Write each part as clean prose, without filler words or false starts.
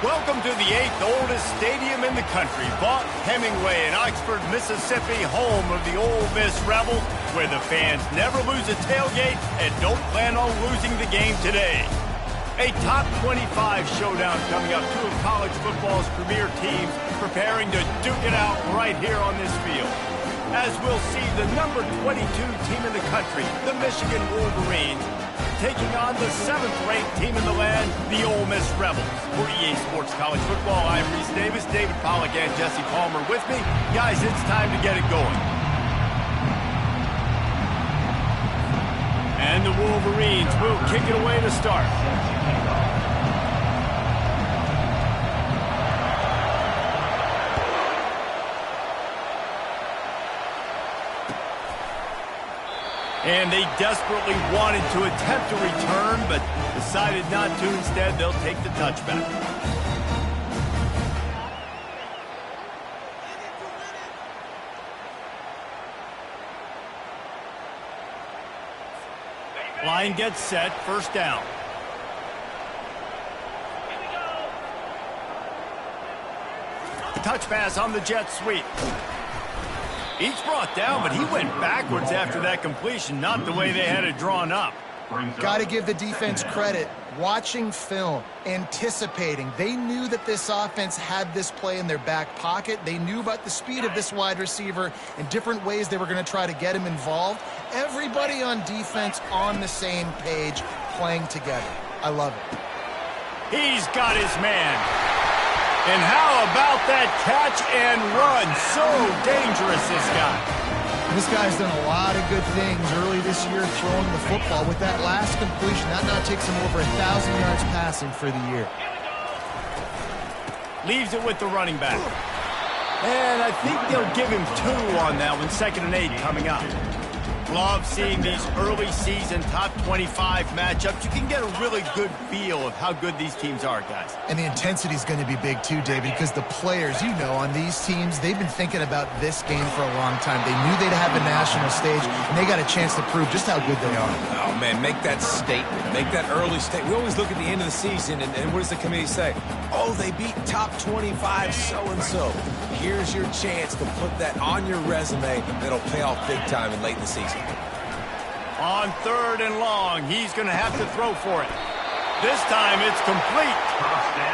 Welcome to the 8th oldest stadium in the country, Vaught Hemingway in Oxford, Mississippi, home of the Ole Miss Rebels, where the fans never lose a tailgate and don't plan on losing the game today. A top 25 showdown coming up, two of college football's premier teams preparing to duke it out right here on this field. As we'll see the number 22 team in the country, the Michigan Wolverines, taking on the 7th-ranked team in the land, the Ole Miss Rebels. For EA Sports College Football, I'm Reese Davis, David Pollack, and Jesse Palmer with me. Guys, it's time to get it going. And the Wolverines will kick it away to start. And they desperately wanted to attempt a return, but decided not to. Instead, they'll take the touchback. Line gets set, first down. Touch pass on the jet sweep. Each brought down, but he went backwards after that completion, not the way they had it drawn up. Got to give the defense credit. Watching film, anticipating. They knew that this offense had this play in their back pocket. They knew about the speed of this wide receiver and different ways they were going to try to get him involved. Everybody on defense on the same page, playing together. I love it. He's got his man. And how about that catch and run? So dangerous, this guy. This guy's done a lot of good things early this year throwing the football. With that last completion, that now takes him over 1,000 yards passing for the year. Leaves it with the running back. And I think they'll give him 2 on that one. 2nd and 8 coming up. Love seeing these early season top 25 matchups. You can get a really good feel of how good these teams are, guys. And the intensity is going to be big too, David, because the players, you know, on these teams, they've been thinking about this game for a long time. They knew they'd have a national stage, and they got a chance to prove just how good they are. Oh, man, make that statement. Make that early statement. We always look at the end of the season, and what does the committee say? Oh, they beat top 25 so-and-so. Here's your chance to put that on your resume that'll pay off big time in late in the season. On 3rd and long, he's going to have to throw for it. This time it's complete.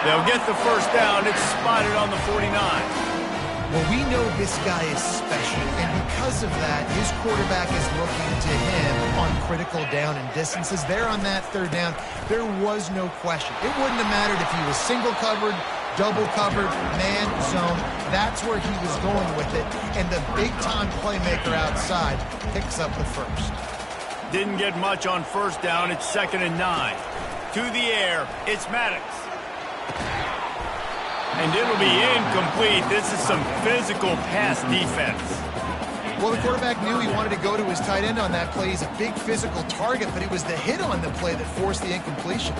They'll get the first down. It's spotted on the 49. Well, we know this guy is special, and because of that, his quarterback is looking to him on critical down and distances. There on that 3rd down, there was no question. It wouldn't have mattered if he was single covered, double covered, man, zone. That's where he was going with it, and the big-time playmaker outside picks up the first. Didn't get much on 1st down. It's 2nd and 9. To the air, it's Maddox. And it'll be incomplete. This is some physical pass defense. Well, the quarterback knew he wanted to go to his tight end on that play. He's a big physical target, but it was the hit on the play that forced the incompletion.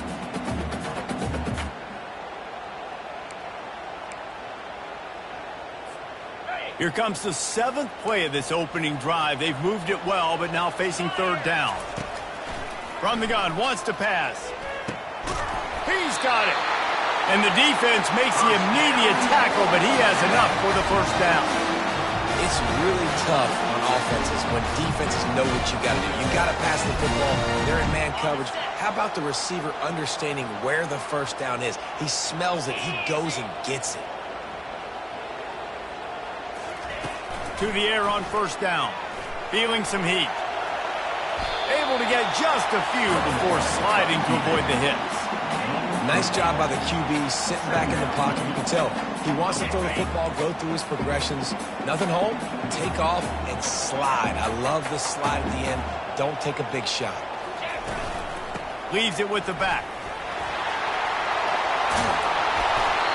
Here comes the 7th play of this opening drive. They've moved it well, but now facing 3rd down. From the gun, wants to pass. He's got it. And the defense makes the immediate tackle, but he has enough for the first down. It's really tough on offenses when defenses know what you got to do. You got to pass the football. They're in man coverage. How about the receiver understanding where the first down is? He smells it. He goes and gets it. To the air on 1st down. Feeling some heat. Able to get just a few before sliding to avoid the hits. Nice job by the QB sitting back in the pocket. You can tell he wants to throw the football, go through his progressions. Nothing home, take off, and slide. I love the slide at the end. Don't take a big shot. Leaves it with the back.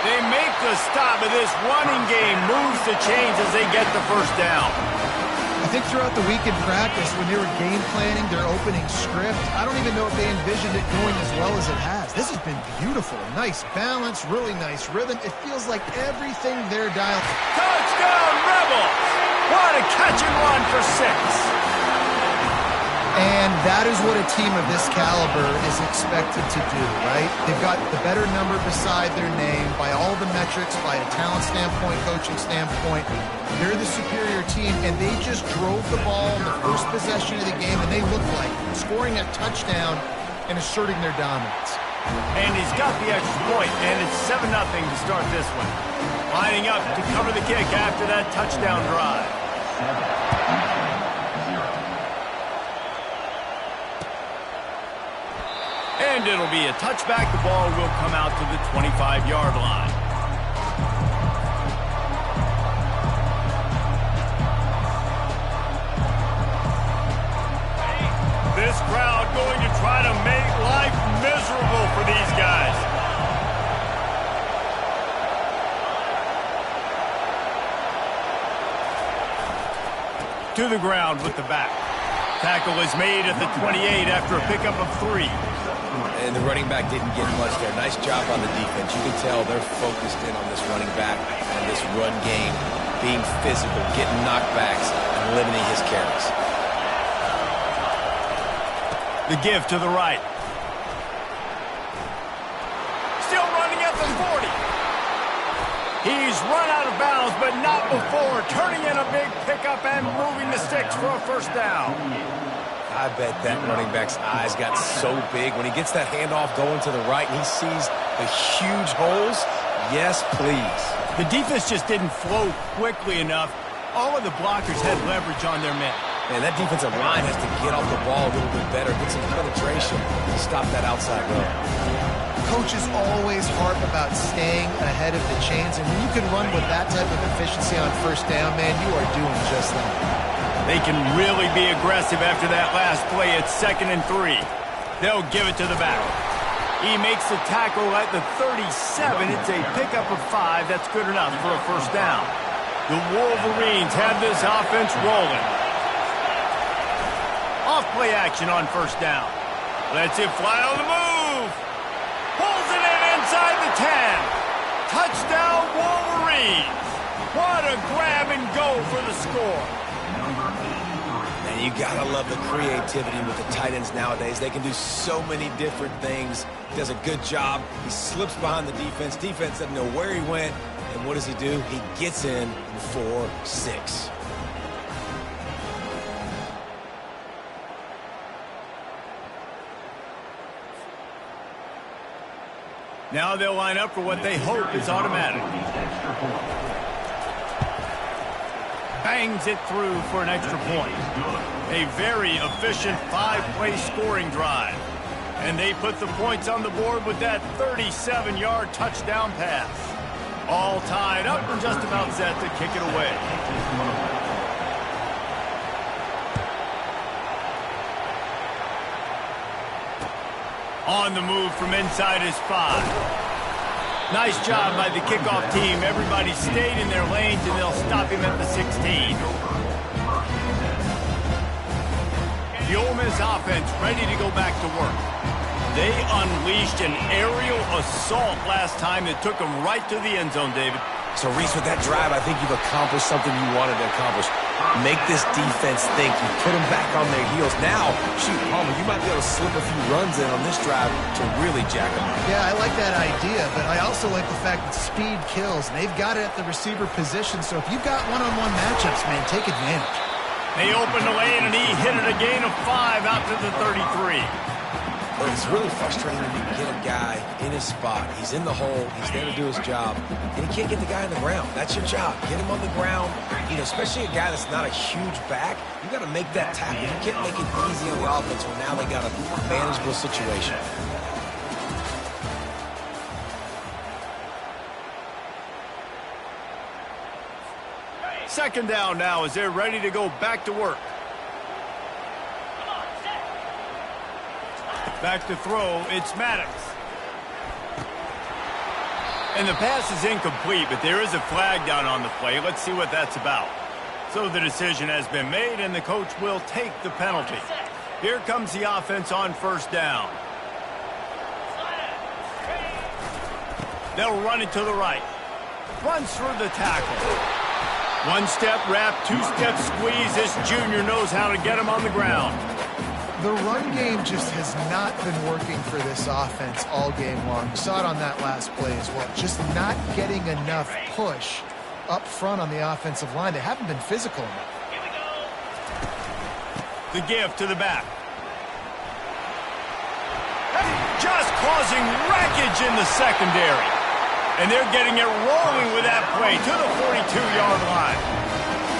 They make the stop, but this running game moves the chains as they get the first down. I think throughout the week in practice, when they were game planning their opening script, I don't even know if they envisioned it going as well as it has. This has been beautiful. Nice balance, really nice rhythm. It feels like everything they're dialed. Touchdown, Rebels! What a catch and run for 6. And that is what a team of this caliber is expected to do, right? They've got the better number beside their name by all the metrics, by a talent standpoint, coaching standpoint. They're the superior team, and they just drove the ball in the first possession of the game, and they looked like scoring a touchdown and asserting their dominance. And he's got the extra point, and it's 7-0 to start this one. Lining up to cover the kick after that touchdown drive. And it'll be a touchback. The ball will come out to the 25-yard line. This crowd going to try to make life miserable for these guys. To the ground with the back. Tackle is made at the 28 after a pickup of 3. And the running back didn't get much there. Nice job on the defense. You can tell they're focused in on this running back and this run game, being physical, getting knockbacks, and limiting his carries. The give to the right. Still running at the 40. He's run out of bounds, but not before turning in a big pickup and moving the sticks for a first down. I bet that running back's eyes got so big when he gets that handoff going to the right and he sees the huge holes. Yes, please. The defense just didn't flow quickly enough. All of the blockers had leverage on their men. Man, that defensive line has to get off the ball a little bit better, get some penetration to stop that outside run. Coaches always harp about staying ahead of the chains, and when you can run with that type of efficiency on first down, man, you are doing just that. They can really be aggressive after that last play. It's 2nd and 3. They'll give it to the back. He makes the tackle at the 37. It's a pickup of 5. That's good enough for a first down. The Wolverines have this offense rolling. Off play action on first down. Lets it fly on the move. Pulls it in inside the 10. Touchdown Wolverines. What a grab and go for the score. And you gotta love the creativity with the tight ends nowadays. They can do so many different things. He does a good job. He slips behind the defense. Defense doesn't know where he went. And what does he do? He gets in for 6. Now they'll line up for what they hope is automatic. Bangs it through for an extra point. A very efficient 5-play scoring drive. And they put the points on the board with that 37-yard touchdown pass. All tied up and just about set to kick it away. On the move from inside his 5. Nice job by the kickoff team. Everybody stayed in their lanes, and they'll stop him at the 16. The Ole Miss offense ready to go back to work. They unleashed an aerial assault last time that took them right to the end zone, David. So, Reese, with that drive, I think you've accomplished something you wanted to accomplish. Make this defense think. You put them back on their heels. Now, shoot, Palmer, you might be able to slip a few runs in on this drive to really jack them up. Yeah, I like that idea, but I also like the fact that speed kills. They've got it at the receiver position, so if you've got one-on-one matchups, man, take advantage. They opened the lane, and he hit it a gain of 5 out to the 33. But it's really frustrating when you get a guy in his spot. He's in the hole. He's there to do his job. And he can't get the guy on the ground. That's your job. Get him on the ground. You know, especially a guy that's not a huge back. You got to make that tackle. You can't make it easy on the offense when now they got a manageable situation. Second down now as they're ready to go back to work. Back to throw, it's Maddox. And the pass is incomplete, but there is a flag down on the play. Let's see what that's about. So the decision has been made, and the coach will take the penalty. Here comes the offense on first down. They'll run it to the right. Runs through the tackle. One step wrap, 2-step squeeze. This junior knows how to get him on the ground. The run game just has not been working for this offense all game long. You saw it on that last play as well. Just not getting enough push up front on the offensive line. They haven't been physical enough. The give to the back. Just causing wreckage in the secondary. And they're getting it rolling with that play to the 42-yard line.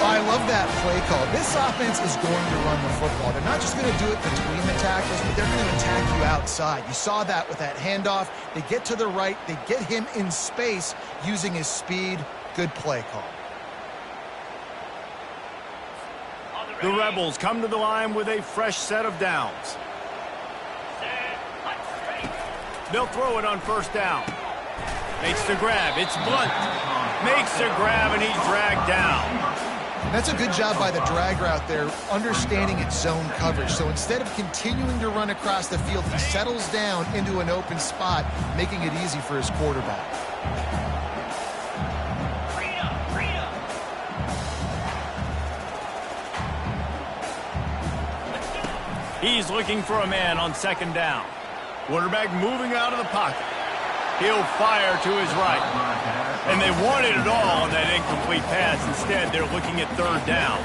I love that play call. This offense is going to run the football. They're not just going to do it between the tackles, but they're going to attack you outside. You saw that with that handoff. They get to the right. They get him in space using his speed. Good play call. The Rebels come to the line with a fresh set of downs. They'll throw it on first down. Makes the grab. It's Blunt. Makes the grab, and he's dragged down. That's a good job by the drag route there, understanding its zone coverage. So instead of continuing to run across the field, he settles down into an open spot, making it easy for his quarterback. He's looking for a man on second down. Quarterback moving out of the pocket. He'll fire to his right. And they wanted it all on that incomplete pass. Instead, they're looking at third down.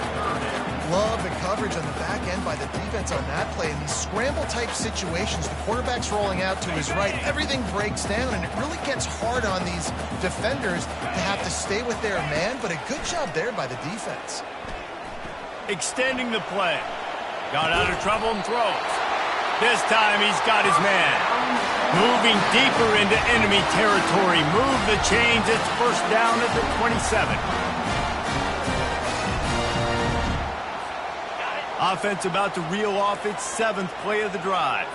Love the coverage on the back end by the defense on that play. In these scramble-type situations, the quarterback's rolling out to his right. Everything breaks down, and it really gets hard on these defenders to have to stay with their man, but a good job there by the defense. Extending the play. Got out of trouble and throws. This time he's got his man. Moving deeper into enemy territory. Move the chains. It's first down at the 27. Offense about to reel off its 7th play of the drive.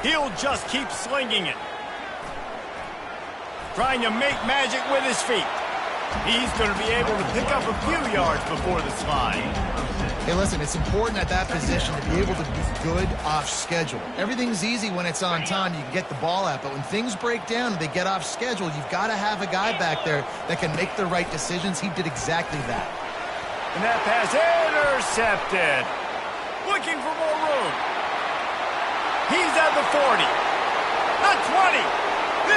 He'll just keep slinging it. Trying to make magic with his feet. He's going to be able to pick up a few yards before the slide. Hey, listen, it's important at that position to be able to be good off schedule. Everything's easy when it's on time. You can get the ball out. But when things break down and they get off schedule, you've got to have a guy back there that can make the right decisions. He did exactly that. And that pass intercepted. Looking for more room. He's at the 40. The 20.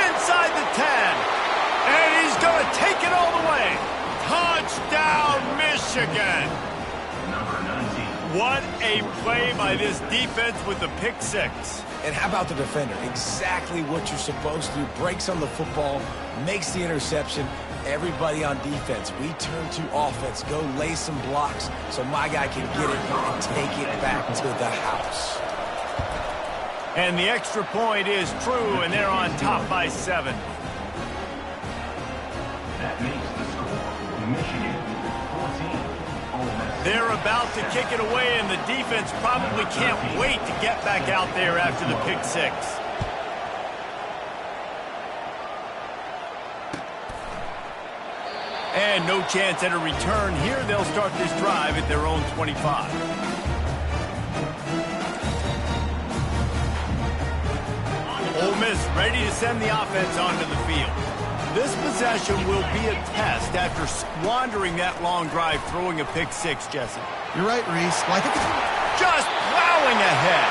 Inside the 10. And he's going to take it all the way. Touchdown, Michigan. What a play by this defense with the pick six. And how about the defender? Exactly what you're supposed to do. Breaks on the football, makes the interception. Everybody on defense, we turn to offense. Go lay some blocks so my guy can get it and take it back to the house. And the extra point is true, and they're on top by 7. That makes the score Michigan 14. They're about to kick it away, and the defense probably can't wait to get back out there after the pick six. And no chance at a return here. They'll start this drive at their own 25. Ole Miss ready to send the offense onto the field. This possession will be a test after squandering that long drive, throwing a pick six, Jesse. You're right, Reese. Well, I think it's just plowing ahead.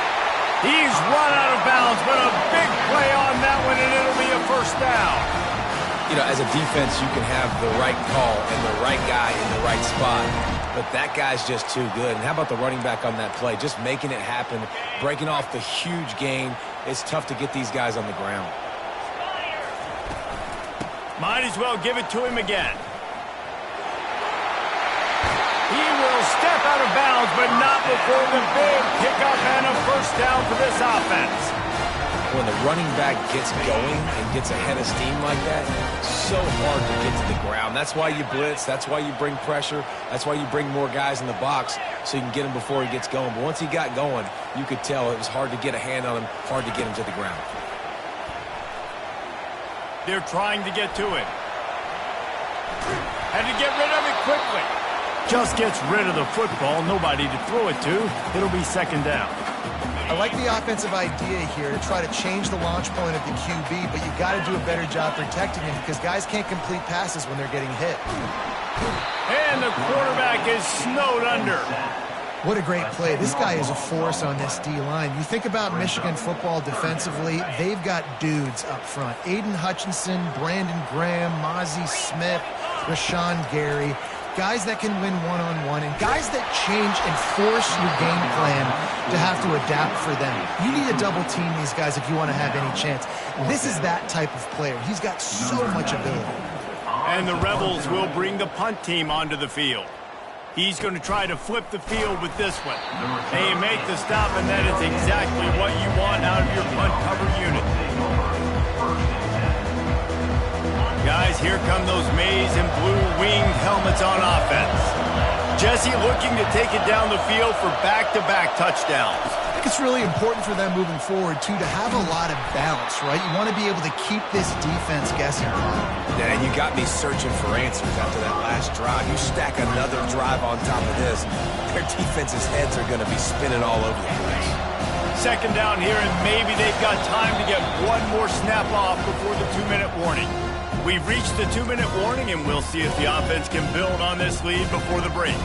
He's run out of bounds, but a big play on that one, and it'll be a first down. You know, as a defense, you can have the right call and the right guy in the right spot, but that guy's just too good. And how about the running back on that play? Just making it happen, breaking off the huge gain. It's tough to get these guys on the ground. Might as well give it to him again. He will step out of bounds, but not before the big pickup and a first down for this offense. When the running back gets going and gets ahead of steam like that, it's so hard to get to the ground. That's why you blitz. That's why you bring pressure. That's why you bring more guys in the box so you can get him before he gets going. But once he got going, you could tell it was hard to get a hand on him, hard to get him to the ground. They're trying to get to it. Had to get rid of it quickly. Just gets rid of the football. Nobody to throw it to. It'll be second down. I like the offensive idea here to try to change the launch point of the QB, but you got to do a better job protecting him because guys can't complete passes when they're getting hit. And the quarterback is snowed under. What a great play. This guy is a force on this D-line. You think about Michigan football defensively, they've got dudes up front. Aiden Hutchinson, Brandon Graham, Mozzie Smith, Rashawn Gary. Guys that can win one-on-one and guys that change and force your game plan to have to adapt for them. You need to double team these guys if you want to have any chance. This is that type of player. He's got so much ability. And the Rebels will bring the punt team onto the field. He's going to try to flip the field with this one. They make the stop, and that is exactly what you want out of your punt cover unit. Guys, here come those maize and blue winged helmets on offense. Jesse looking to take it down the field for back-to-back touchdowns. I think it's really important for them moving forward, too, to have a lot of balance, right? You want to be able to keep this defense guessing. Yeah, and you got me searching for answers after that last drive. You stack another drive on top of this, their defense's heads are going to be spinning all over the place. Second down here, and maybe they've got time to get one more snap off before the 2-minute warning. We've reached the 2-minute warning, and we'll see if the offense can build on this lead before the break.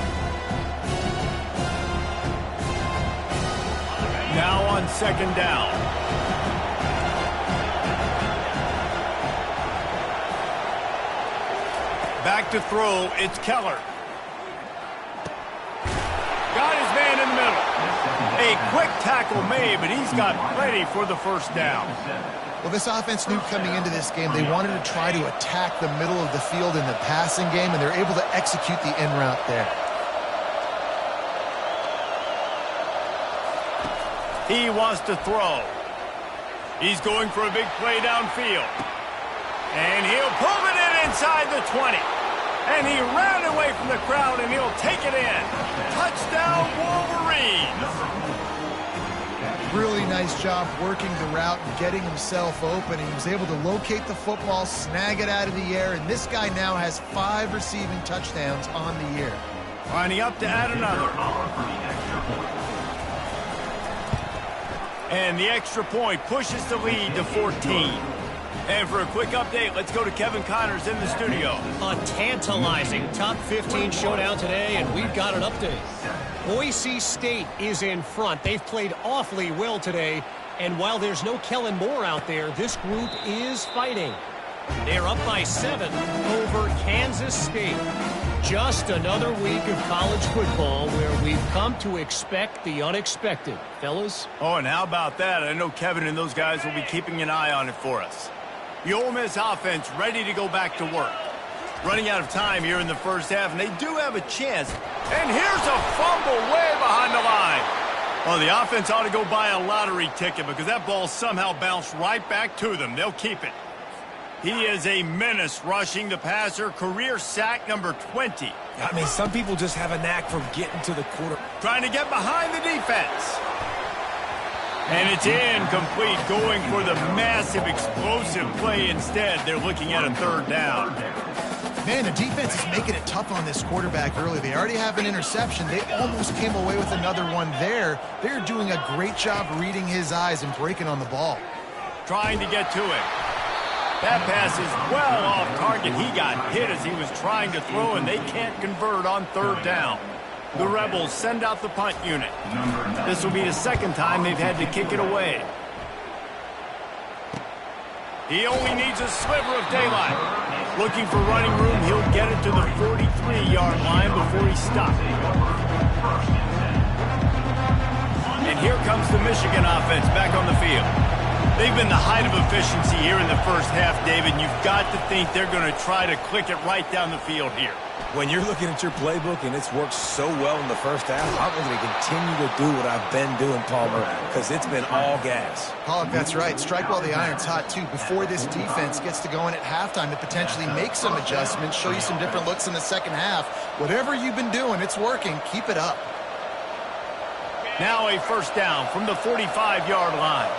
Now on second down. Back to throw, it's Keller. Got his man in the middle. A quick tackle made, but he's got plenty for the first down. Well, this offense knew coming into this game they wanted to try to attack the middle of the field in the passing game, and they're able to execute the in route there. He wants to throw. He's going for a big play downfield. And he'll pull it in inside the 20. And he ran away from the crowd, and he'll take it in. Touchdown, Wolverines! Really nice job working the route and getting himself open. He was able to locate the football, snag it out of the air, and this guy now has 5 receiving touchdowns on the year. Lining up to add another. And the extra point pushes the lead to 14. And for a quick update, let's go to Kevin Connors in the studio. A tantalizing top 15 showdown today, and we've got an update. Boise State is in front. They've played awfully well today, and while there's no Kellen Moore out there, this group is fighting. They're up by 7 over Kansas State. Just another week of college football where we've come to expect the unexpected. Fellas? Oh, and how about that? I know Kevin and those guys will be keeping an eye on it for us. The Ole Miss offense ready to go back to work. Running out of time here in the first half, and they do have a chance. And here's a fumble way behind the line. Well, the offense ought to go buy a lottery ticket because that ball somehow bounced right back to them. They'll keep it. He is a menace rushing the passer. Career sack number 20. I mean, some people just have a knack for getting to the quarter. Trying to get behind the defense. And it's incomplete, going for the massive explosive play instead. They're looking at a third down. Man, the defense is making it tough on this quarterback early. They already have an interception. They almost came away with another one there. They're doing a great job reading his eyes and breaking on the ball. Trying to get to it. That pass is well off target. He got hit as he was trying to throw, and they can't convert on third down. The Rebels send out the punt unit. This will be the second time they've had to kick it away. He only needs a sliver of daylight. Looking for running room, he'll get it to the 43-yard line before he stops. And here comes the Michigan offense back on the field. They've been the height of efficiency here in the first half, David. You've got to think they're going to try to click it right down the field here. When you're looking at your playbook and it's worked so well in the first half, I'm going to continue to do what I've been doing, Palmer, because it's been all gas. Pollock, that's right. Strike while the iron's hot, too. Before this defense gets to going at halftime to potentially make some adjustments, show you some different looks in the second half. Whatever you've been doing, it's working. Keep it up. Now a first down from the 45-yard line.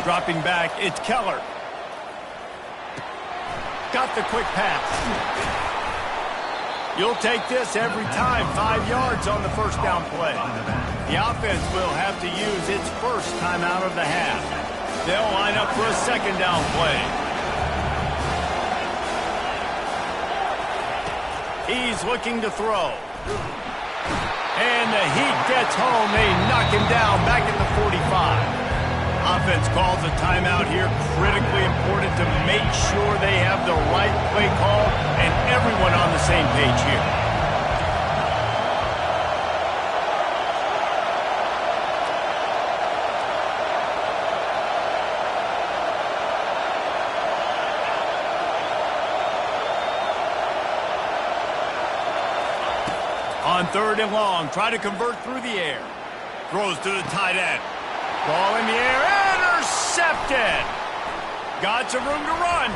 Dropping back, it's Keller. Got the quick pass. You'll take this every time. 5 yards on the first down play. The offense will have to use its first time out of the half. They'll line up for a second down play. He's looking to throw. And the heat gets home. They knock him down back at the 45. Offense calls a timeout here. Critically important to make sure they have the right play call and everyone on the same page here. On 3rd and long, try to convert through the air. Throws to the tight end. Ball in the air, intercepted. Got some room to run.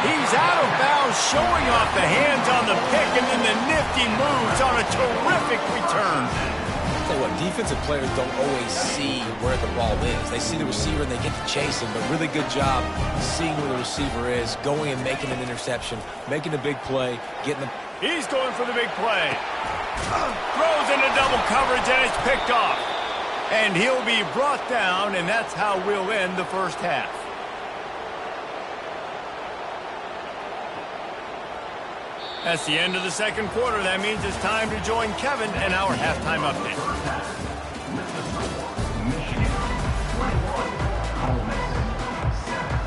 He's out of bounds, showing off the hands on the pick, and then the nifty moves on a terrific return. I'll tell you what, defensive players don't always see where the ball is. They see the receiver and they get to chase him, but really good job seeing where the receiver is, going and making an interception, making a big play, getting the... He's going for the big play. Throws into double coverage, and it's picked off. And he'll be brought down, and that's how we'll end the first half. That's the end of the second quarter. That means it's time to join Kevin and our halftime update. Michigan 21, Ole Miss 7.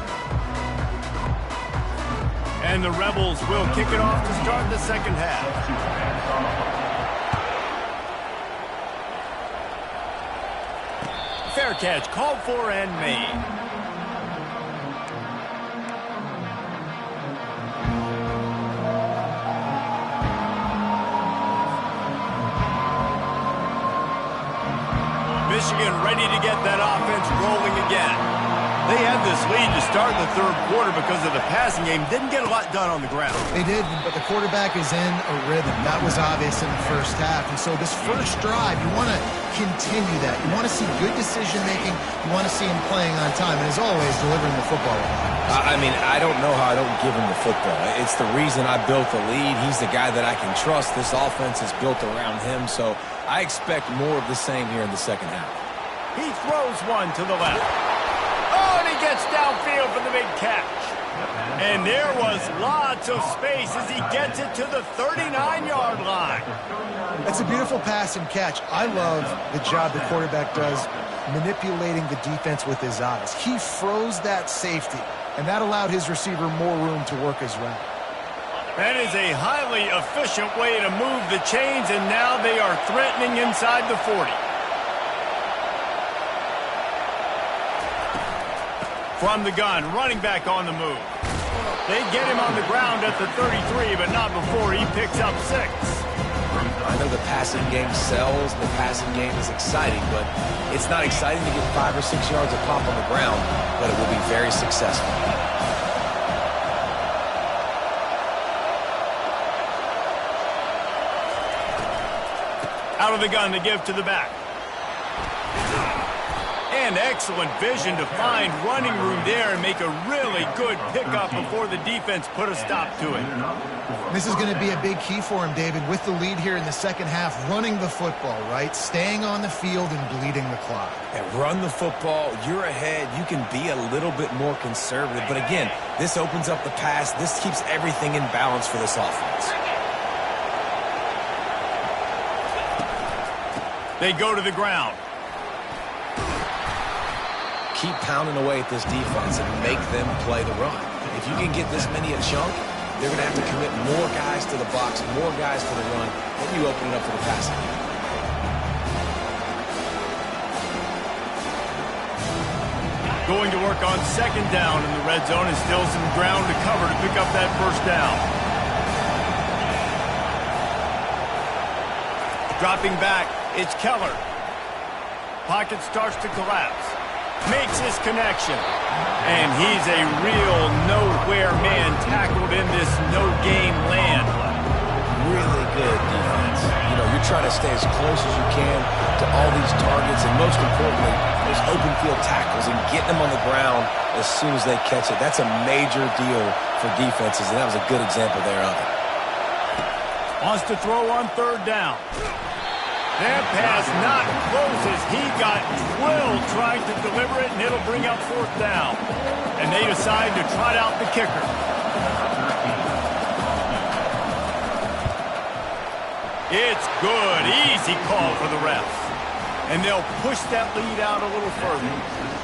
And the Rebels will kick it off to start the second half. Fair catch, called for and made. Michigan ready to get that offense rolling again. They had this lead to start the third quarter because of the passing game. Didn't get a lot done on the ground. They did, but the quarterback is in a rhythm. That was obvious in the first half. And so this first drive, you want to continue that. You want to see good decision-making. You want to see him playing on time. And as always, delivering the football. I mean, I don't know how I don't give him the football. It's the reason I built the lead. He's the guy that I can trust. This offense is built around him. So I expect more of the same here in the second half. He throws one to the left. Oh, and he gets downfield for the big catch. And there was lots of space as he gets it to the 39-yard line. That's a beautiful pass and catch. I love the job the quarterback does manipulating the defense with his eyes. He froze that safety, and that allowed his receiver more room to work his route. That is a highly efficient way to move the chains, and now they are threatening inside the 40. From the gun, running back on the move. They get him on the ground at the 33, but not before he picks up 6. I know the passing game sells, the passing game is exciting, but it's not exciting to get 5 or 6 yards of pop on the ground, but it will be very successful. Out of the gun to give to the back. And excellent vision to find running room there and make a really good pickup before the defense put a stop to it. This is going to be a big key for him, David, with the lead here in the second half, running the football, right? Staying on the field and bleeding the clock. And run the football, you're ahead, you can be a little bit more conservative. But again, this opens up the pass. This keeps everything in balance for this offense. They go to the ground. Keep pounding away at this defense and make them play the run. If you can get this many a chunk, they're going to have to commit more guys to the box, more guys to the run, then you open it up for the passing game. Going to work on second down in the red zone, and still some ground to cover to pick up that first down. Dropping back, it's Keller. Pocket starts to collapse. Makes his connection. And he's a real nowhere man tackled in this no-game land. Really good defense. You know, you're trying to stay as close as you can to all these targets, and most importantly, those open field tackles, and getting them on the ground as soon as they catch it. That's a major deal for defenses, and that was a good example there of it. Wants to throw on third down. That pass not close as he got drilled trying to deliver it, and it'll bring up fourth down. And they decide to trot out the kicker. It's good. Easy call for the refs. And they'll push that lead out a little further.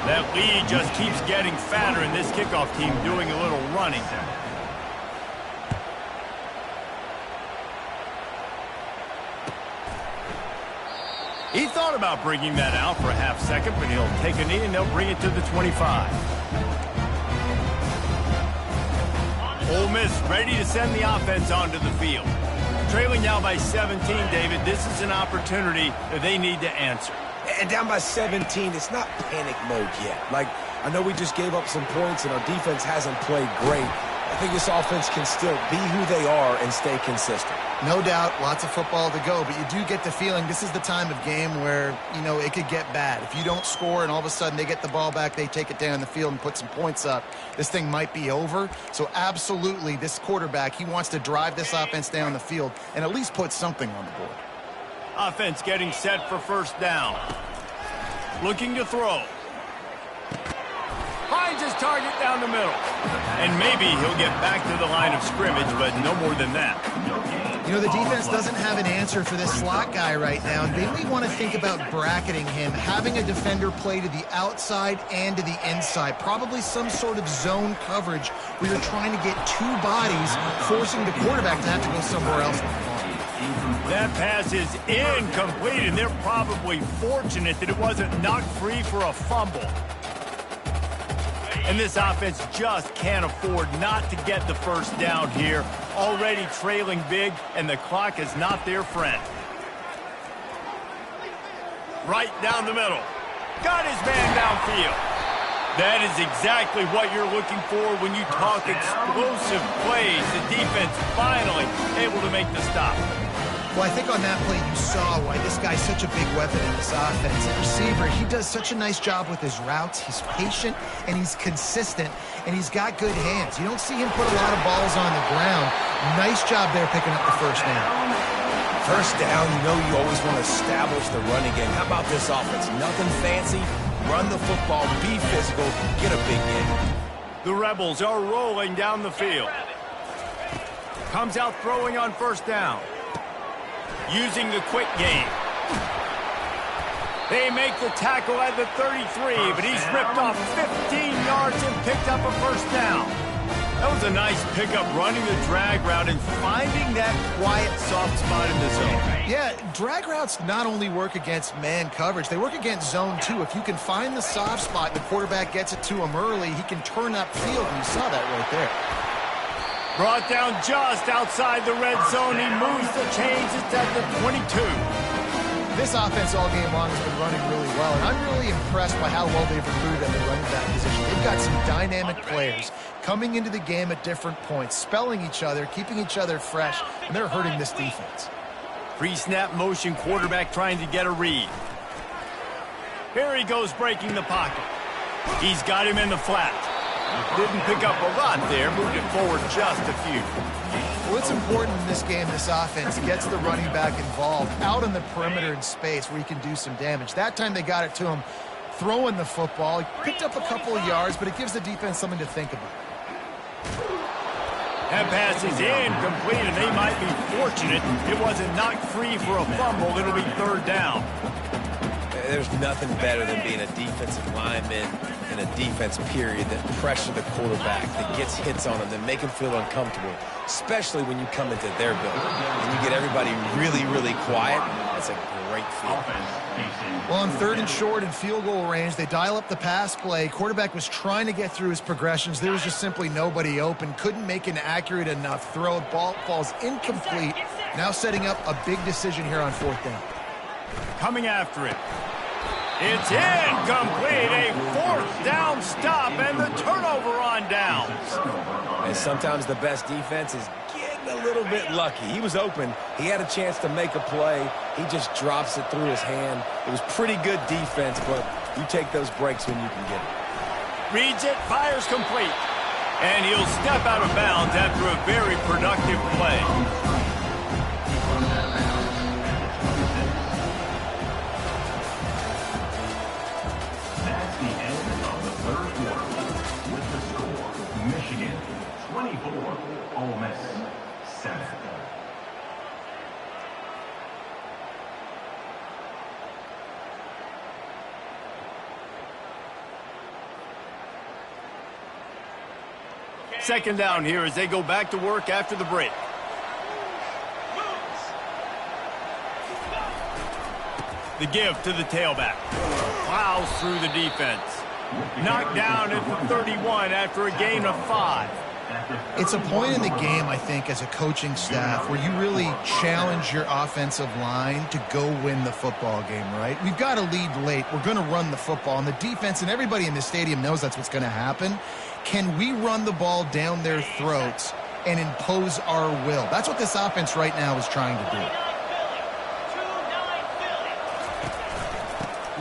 That lead just keeps getting fatter, and this kickoff team doing a little running. He thought about bringing that out for a half second, but he'll take a knee and they'll bring it to the 25. Ole Miss ready to send the offense onto the field. Trailing now by 17, David, this is an opportunity that they need to answer. And down by 17, it's not panic mode yet. Like, I know we just gave up some points and our defense hasn't played great. I think this offense can still be who they are and stay consistent. No doubt, lots of football to go, but you do get the feeling this is the time of game where, you know, it could get bad. If you don't score and all of a sudden they get the ball back, they take it down the field and put some points up, this thing might be over. So absolutely, this quarterback, he wants to drive this offense down the field and at least put something on the board. Offense getting set for first down. Looking to throw. Finds his target down the middle. And maybe he'll get back to the line of scrimmage, but no more than that. You know, the defense doesn't have an answer for this slot guy right now. They may want to think about bracketing him, having a defender play to the outside and to the inside. Probably some sort of zone coverage where you're trying to get two bodies, forcing the quarterback to have to go somewhere else. That pass is incomplete, and they're probably fortunate that it wasn't knocked free for a fumble. And this offense just can't afford not to get the first down here. Already trailing big, and the clock is not their friend. Right down the middle. Got his man downfield. That is exactly what you're looking for when you talk explosive plays. The defense finally able to make the stop. Well, I think on that play you saw why this guy's such a big weapon in this offense. The receiver, he does such a nice job with his routes. He's patient, and he's consistent, and he's got good hands. You don't see him put a lot of balls on the ground. Nice job there picking up the first down. First down, you know you always want to establish the running game. How about this offense? Nothing fancy. Run the football, be physical, get a big game. The Rebels are rolling down the field. Comes out throwing on first down. Using the quick game. They make the tackle at the 33, but he's ripped off 15 yards and picked up a first down. That was a nice pickup, running the drag route and finding that quiet, soft spot in the zone. Yeah, drag routes not only work against man coverage, they work against zone too. If you can find the soft spot and the quarterback gets it to him early, he can turn upfield, and you saw that right there. Brought down just outside the red zone. He moves the chains. It's at the 22. This offense all game long has been running really well, and I'm really impressed by how well they've recruited at the running back position. They've got some dynamic players coming into the game at different points, spelling each other, keeping each other fresh, and they're hurting this defense. Pre-snap motion, quarterback trying to get a read. Here he goes breaking the pocket. He's got him in the flat. Didn't pick up a lot there, moved it forward just a few. Well, it's important in this game, this offense gets the running back involved out on the perimeter in space where he can do some damage. That time they got it to him throwing the football. He picked up a couple of yards, but it gives the defense something to think about. That pass is incomplete, and they might be fortunate it wasn't knocked free for a fumble. It'll be third down. There's nothing better than being a defensive lineman in a defense period that pressure the quarterback, that gets hits on him, that make him feel uncomfortable, especially when you come into their building. When you get everybody really, really quiet, that's a great feeling. Well, on third and short and field goal range, they dial up the pass play. Quarterback was trying to get through his progressions. There was just simply nobody open. Couldn't make an accurate enough throw. Ball falls incomplete. Now setting up a big decision here on fourth down. Coming after it. It's incomplete. A fourth down stop and the turnover on downs. And sometimes the best defense is getting a little bit lucky. He was open. He had a chance to make a play. He just drops it through his hand. It was pretty good defense, but you take those breaks when you can get it. Reads it, fires complete. And he'll step out of bounds after a very productive play. Michigan 24, Ole Miss 7. Second down here as they go back to work after the break. The give to the tailback. Plows through the defense. Knocked down at the 31 after a gain of 5. It's a point in the game, I think, as a coaching staff where you really challenge your offensive line to go win the football game, right? We've got to lead late. We're going to run the football. And the defense and everybody in the stadium knows that's what's going to happen. Can we run the ball down their throats and impose our will? That's what this offense right now is trying to do.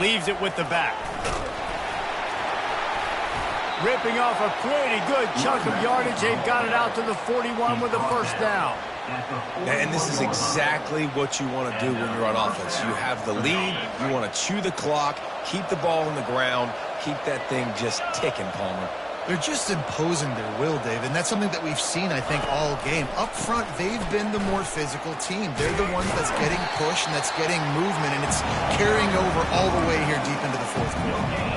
Leaves it with the back. Ripping off a pretty good chunk of yardage. They've got it out to the 41 with a first down. And this is exactly what you want to do when you're on offense. You have the lead. You want to chew the clock, keep the ball on the ground, keep that thing just ticking, Palmer. They're just imposing their will, Dave, and that's something that we've seen, I think, all game. Up front, they've been the more physical team. They're the ones that's getting pushed and that's getting movement, and it's carrying over all the way here deep into the fourth quarter.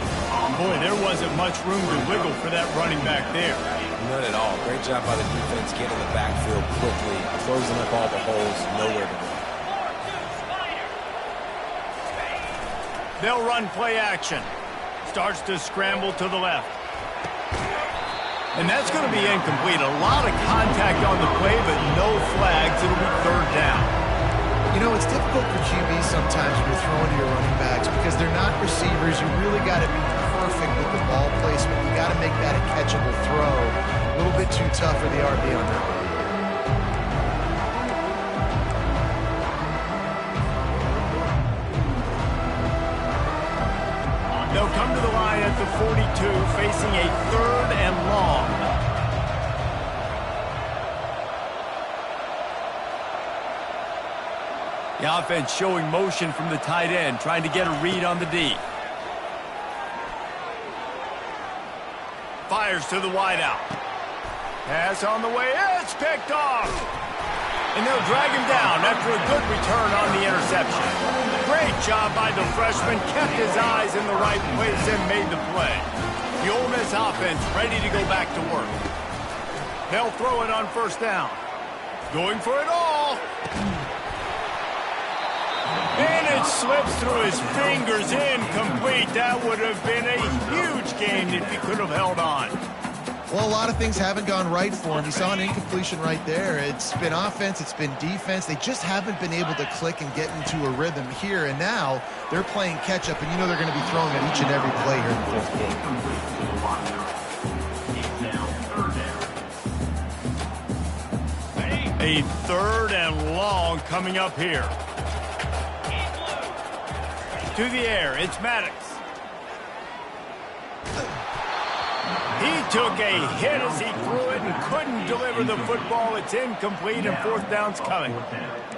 Boy, there wasn't much room to wiggle for that running back there. None at all. Great job by the defense getting the backfield quickly, closing up all the holes, nowhere to go. They'll run play action. Starts to scramble to the left. And that's going to be incomplete. A lot of contact on the play, but no flags. It'll be third down. You know, it's difficult for QBs sometimes when you're throwing to your running backs because they're not receivers. You really got to be perfect with the ball placement. You got to make that a catchable throw. A little bit too tough for the RB on that one. They'll come to the line at the 42, facing a third and long. The offense showing motion from the tight end, trying to get a read on the D. Fires to the wideout. Pass on the way. It's picked off. And they'll drag him down after a good return on the interception. Great job by the freshman. Kept his eyes in the right place and made the play. The Ole Miss offense ready to go back to work. They'll throw it on first down. Going for it all. And it slips through his fingers, incomplete. That would have been a huge gain if he could have held on. Well, a lot of things haven't gone right for him. You saw an incompletion right there. It's been offense, it's been defense. They just haven't been able to click and get into a rhythm here. And now they're playing catch-up, and you know they're going to be throwing at each and every play here in the fourth quarter. A third and long coming up here. To the air, it's Maddox. He took a hit as he threw it and couldn't deliver the football. It's incomplete and fourth down's coming.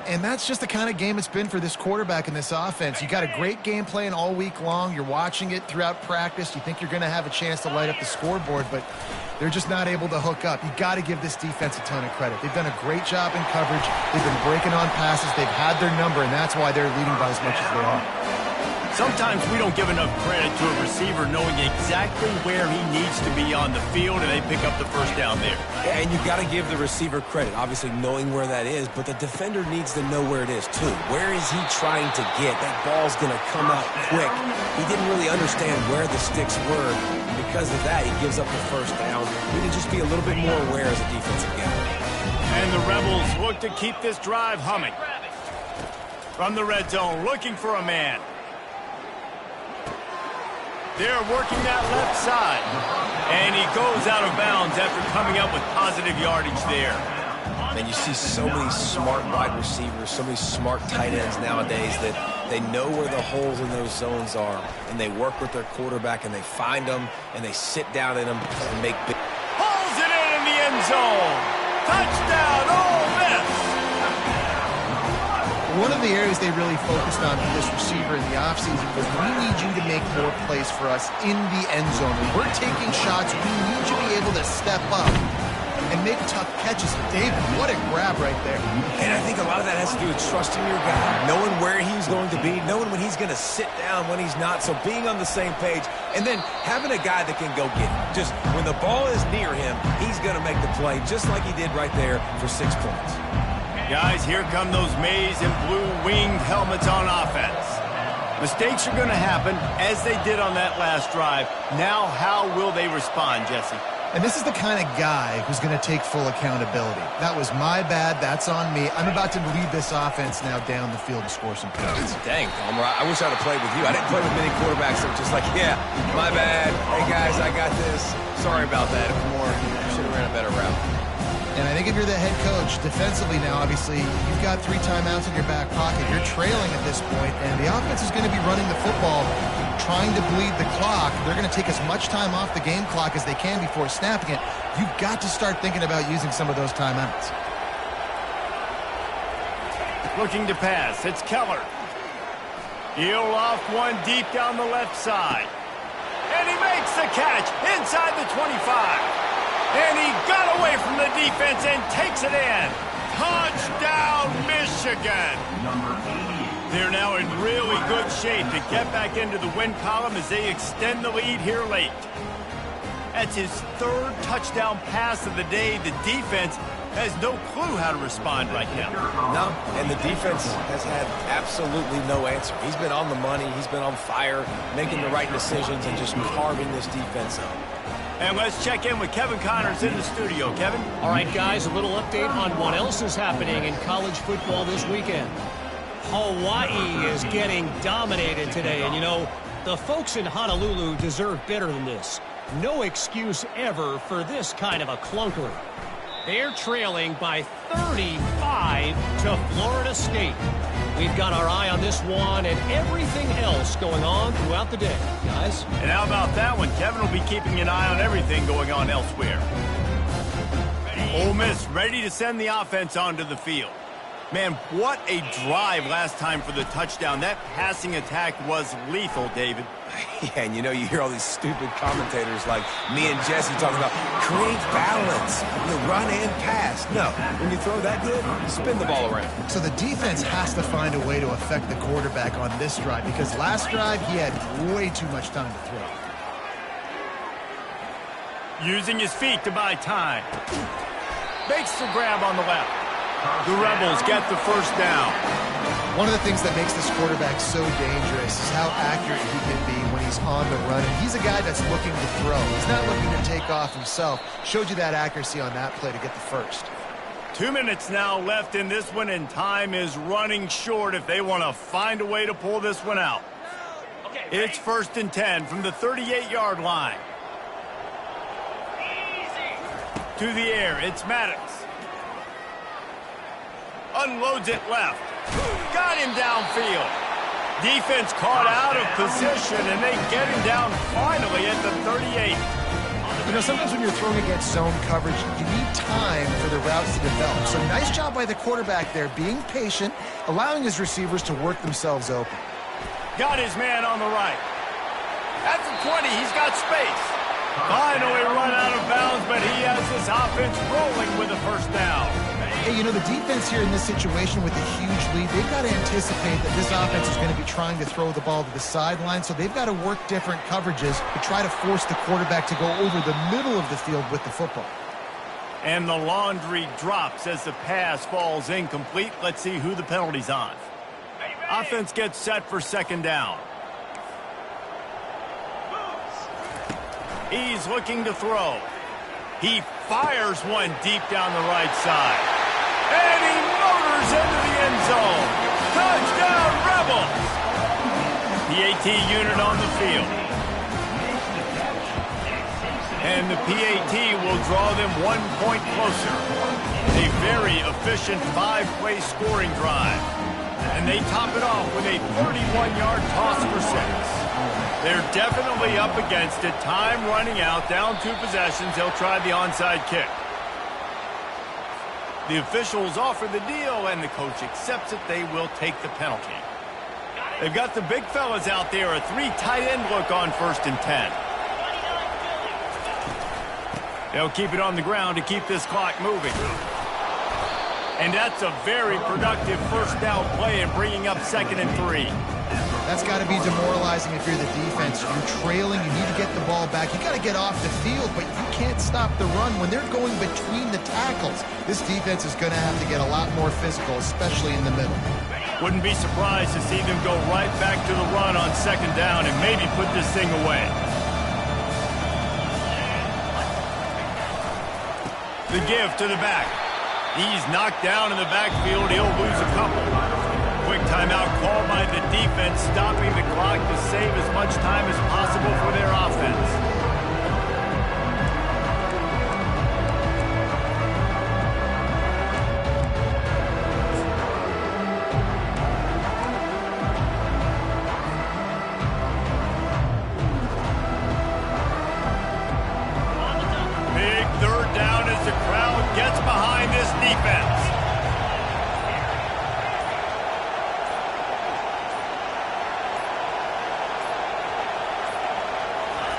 And that's just the kind of game it's been for this quarterback in this offense. You got a great game plan all week long. You're watching it throughout practice. You think you're going to have a chance to light up the scoreboard, but they're just not able to hook up. You got to give this defense a ton of credit. They've done a great job in coverage. They've been breaking on passes. They've had their number, and that's why they're leading by as much as they are. Sometimes we don't give enough credit to a receiver knowing exactly where he needs to be on the field, and they pick up the first down there. And you've got to give the receiver credit, obviously knowing where that is, but the defender needs to know where it is too. Where is he trying to get? That ball's going to come out quick. He didn't really understand where the sticks were, and because of that, he gives up the first down. We need to just be a little bit more aware as a defensive game. And the Rebels look to keep this drive humming. From the red zone, looking for a man. They're working that left side. And he goes out of bounds after coming up with positive yardage there. And you see so many smart wide receivers, so many smart tight ends nowadays that they know where the holes in those zones are. And they work with their quarterback, and they find them, and they sit down in them and make big. Pulls it in the end zone. Touchdown, Ole Miss. One of the areas they really focused on for this receiver in the offseason was we need you to make more plays for us in the end zone. When we're taking shots, we need you to be able to step up and make tough catches. David, what a grab right there. And I think a lot of that has to do with trusting your guy, knowing where he's going to be, knowing when he's going to sit down, when he's not, so being on the same page, and then having a guy that can go get it. Just when the ball is near him, he's going to make the play, just like he did right there for 6 points. Guys, here come those maize and blue winged helmets on offense. Mistakes are going to happen, as they did on that last drive. Now, how will they respond, Jesse? And this is the kind of guy who's going to take full accountability. That was my bad. That's on me. I'm about to lead this offense now down the field to score some points. Dang, Palmer, I wish I'd have played with you. I didn't play with many quarterbacks that were just like, yeah, my bad. Hey, guys, I got this. Sorry about that. Should have ran a better route. And I think if you're the head coach, defensively now, obviously, you've got 3 timeouts in your back pocket. You're trailing at this point, and the offense is going to be running the football, trying to bleed the clock. They're going to take as much time off the game clock as they can before snapping it. You've got to start thinking about using some of those timeouts. Looking to pass. It's Keller. He'll off one deep down the left side. And he makes the catch inside the 25. And he got away from the defense and takes it in. Touchdown, Michigan. They're now in really good shape to get back into the win column as they extend the lead here late. That's his 3rd touchdown pass of the day. The defense has no clue how to respond right now. No, and the defense has had absolutely no answer. He's been on the money. He's been on fire, making the right decisions and just carving this defense up. And let's check in with Kevin Connors in the studio. Kevin? All right, guys, a little update on what else is happening in college football this weekend. Hawaii is getting dominated today. And, you know, the folks in Honolulu deserve better than this. No excuse ever for this kind of a clunker. They're trailing by 35 to Florida State. We've got our eye on this one and everything else going on throughout the day, guys. And how about that one? Kevin will be keeping an eye on everything going on elsewhere. Ole Miss ready to send the offense onto the field. Man, what a drive last time for the touchdown. That passing attack was lethal, David. Yeah, and you know, you hear all these stupid commentators like me and Jesse talking about create balance, run and pass. No, when you throw that good, spin the ball around. So the defense has to find a way to affect the quarterback on this drive because last drive he had way too much time to throw. Using his feet to buy time. Makes the grab on the left. The Rebels get the first down. One of the things that makes this quarterback so dangerous is how accurate he can be when he's on the run. And he's a guy that's looking to throw. He's not looking to take off himself. Showed you that accuracy on that play to get the first. 2 minutes now left in this one, and time is running short if they want to find a way to pull this one out. It's 1st and 10 from the 38-yard line. To the air, it's Maddox. Unloads it left. Got him downfield. Defense caught out of position, and they get him down finally at the 38. You know, sometimes when you're throwing against zone coverage, you need time for the routes to develop. So nice job by the quarterback there, being patient, allowing his receivers to work themselves open. Got his man on the right. At the 20, he's got space. Finally run out of bounds, but he has this offense rolling with a first down. Hey, you know, the defense here in this situation with a huge lead, they've got to anticipate that this offense is going to be trying to throw the ball to the sideline, so they've got to work different coverages to try to force the quarterback to go over the middle of the field with the football. And the laundry drops as the pass falls incomplete. Let's see who the penalty's on. Offense gets set for 2nd down. He's looking to throw. He fires one deep down the right side. And he motors into the end zone. Touchdown, Rebels! PAT unit on the field. And the PAT will draw them 1 point closer. A very efficient 5-play scoring drive. And they top it off with a 31-yard toss for 6. They're definitely up against it. Time running out, down 2 possessions. They'll try the onside kick. The officials offer the deal, and the coach accepts it. They will take the penalty. They've got the big fellas out there, a 3 tight end look on 1st and 10. They'll keep it on the ground to keep this clock moving. And that's a very productive first down play in bringing up 2nd and 3. That's got to be demoralizing if you're the defense. You're trailing. You need to get the ball back. You got to get off the field, but you can't stop the run when they're going between the tackles. This defense is going to have to get a lot more physical, especially in the middle. Wouldn't be surprised to see them go right back to the run on 2nd down and maybe put this thing away. The give to the back. He's knocked down in the backfield. He'll lose a couple. Quick timeout called by the defense, stopping the clock to save as much time as possible for their offense. Big 3rd down as the crowd gets behind this defense.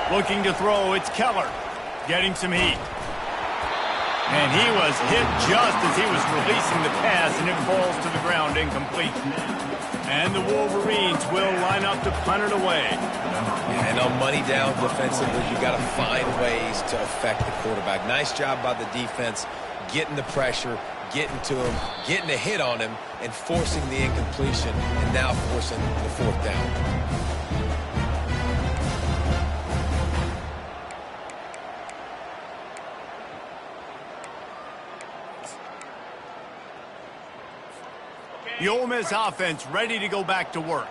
Looking to throw, it's Keller. Getting some heat. And he was hit just as he was releasing the pass, and it falls to the ground incomplete. And the Wolverines will line up to punt it away. And on money down defensively, you got to find ways to affect the quarterback. Nice job by the defense, getting the pressure, getting to him, getting a hit on him, and forcing the incompletion, and now forcing the 4th down. The Ole Miss offense ready to go back to work.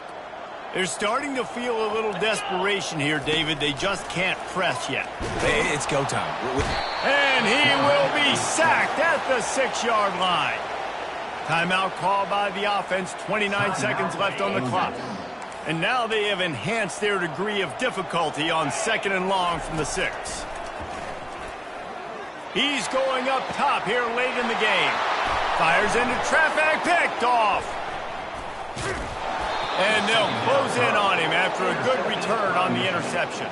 They're starting to feel a little desperation here, David. They just can't press yet. It's go time. And he will be sacked at the 6-yard line. Timeout called by the offense. 29 seconds left on the clock. And now they have enhanced their degree of difficulty on 2nd and long from the 6. He's going up top here late in the game. Fires into traffic, picked off. And they'll close in on him after a good return on the interception.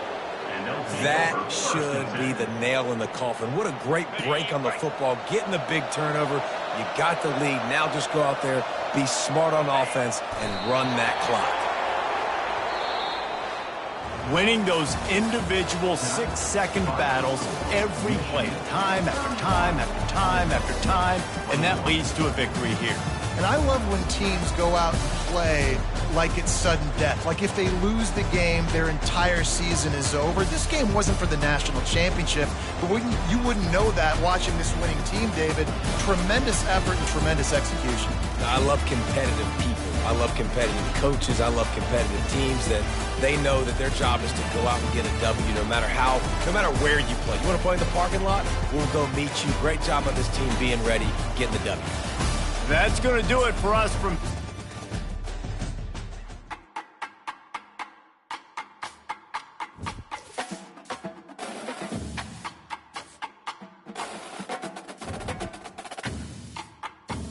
That should be the nail in the coffin. What a great break on the football, getting the big turnover. You got the lead. Now just go out there, be smart on offense, and run that clock. Winning those individual 6-second battles every play, time after time after time after time, and that leads to a victory here. And I love when teams go out and play like it's sudden death. Like if they lose the game, their entire season is over. This game wasn't for the national championship, but you wouldn't know that watching this winning team, David. Tremendous effort and tremendous execution. I love competitive people. I love competitive coaches. I love competitive teams that they know that their job is to go out and get a W no matter where you play. You want to play in the parking lot? We'll go meet you. Great job on this team being ready, getting the W. That's going to do it for us from